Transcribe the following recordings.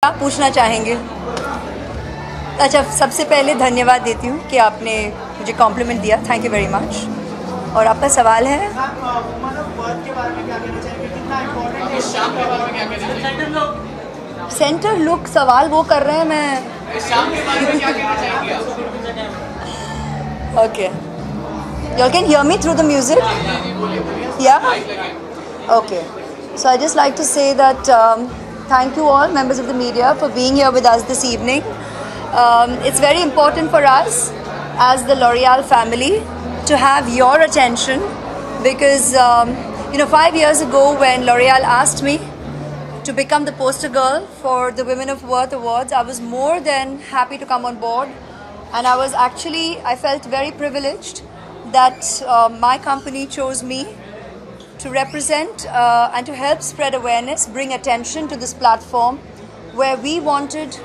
आप पूछना चाहेंगे? अच्छा, सबसे पहले धन्यवाद देती हूँ कि आपने मुझे कॉम्प्लीमेंट दिया, थैंक यू वेरी मच। और आपका सवाल है? सेंटर लुक सवाल वो कर रहे हैं, मैं okay. You can hear me through the music? Yeah? Okay. So I just like to say that thank you all members of the media for being here with us this evening. It's very important for us as the L'Oreal family to have your attention because 5 years ago when L'Oreal asked me to become the poster girl for the Women of Worth Awards, I was more than happy to come on board, and I felt very privileged that my company chose me to represent and to help spread awareness, bring attention to this platform where we wanted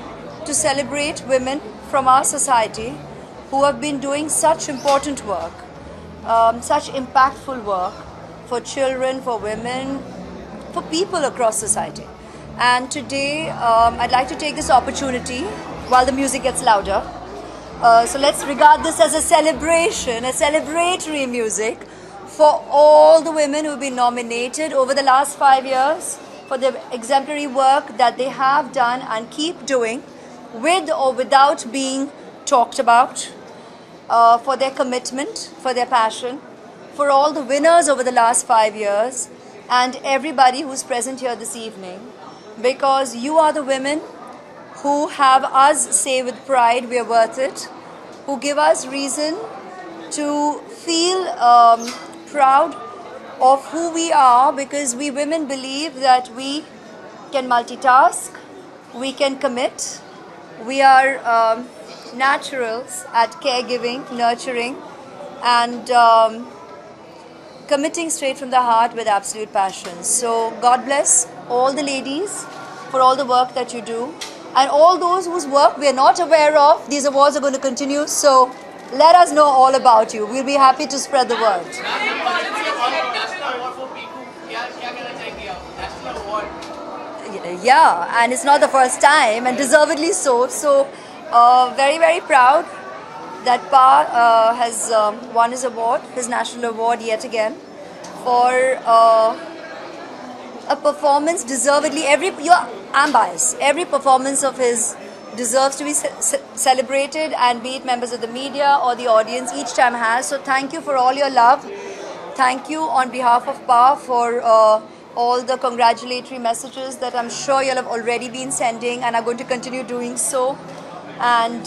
to celebrate women from our society who have been doing such important work, such impactful work for children, for women, for people across society. And today I'd like to take this opportunity while the music gets louder. So let's regard this as a celebration, a celebratory music for all the women who've been nominated over the last 5 years for the exemplary work that they have done and keep doing with or without being talked about, for their commitment, for their passion, for all the winners over the last 5 years and everybody who's present here this evening, because you are the women who have us say with pride we are worth it, who give us reason to feel proud of who we are, because we women believe that we can multitask, we can commit, we are naturals at caregiving, nurturing and committing straight from the heart with absolute passion. So God bless all the ladies for all the work that you do, and all those whose work we are not aware of. These awards are going to continue, so let us know all about you. We'll be happy to spread the word. Yeah, and it's not the first time, and deservedly so. So very, very proud that Pa has won his award, his national award yet again, for a performance deservedly. I'm biased. Every performance of his deserves to be celebrated, and be it members of the media or the audience, each time has. So thank you for all your love. Thank you on behalf of Pa for all the congratulatory messages that I'm sure you'll have already been sending and are going to continue doing so. And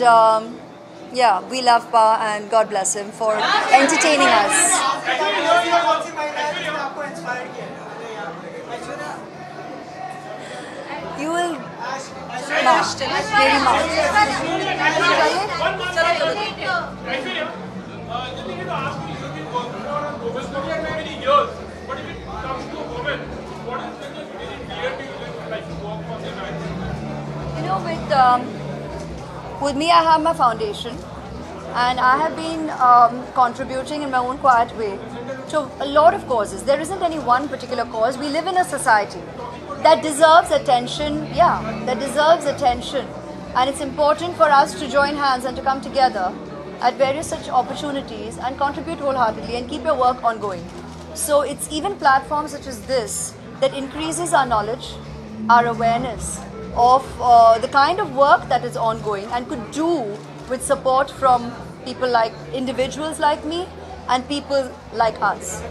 yeah, we love Pa and God bless him for entertaining us. You will with me, I have my foundation, and I have been contributing in my own quiet way to a lot of causes. There isn't any one particular cause. We live in a society that deserves attention, that deserves attention, and it's important for us to join hands and to come together at various such opportunities and contribute wholeheartedly and keep your work ongoing. So it's even platforms such as this that increases our knowledge, our awareness of the kind of work that is ongoing and could do with support from people like individuals like me and people like us.